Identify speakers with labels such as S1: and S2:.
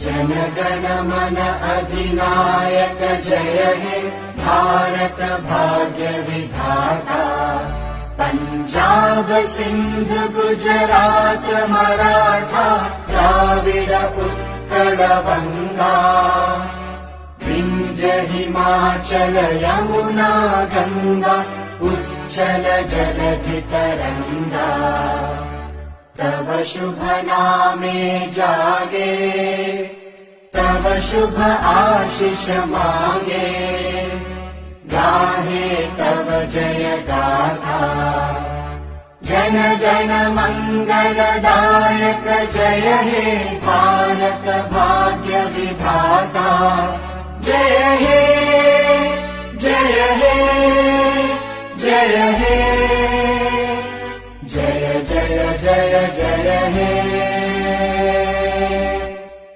S1: जनगण मन अधिनायक जय हे भारत भाग्य विधाता। पंजाब सिंध गुजरात मराठा द्राविड उत्कल बंगा। विंध्य हिमाचल यमुना गंगा उच्चल जलधि तरंगा। तव शुभ नामे जागे तव शुभ आशीष मांगे। गाहे तव जय गाथा जन गण मंगलदायक जय हे भारत भाग्य विधाता। जय हे जय हे जय हे जय जय जय जय हे।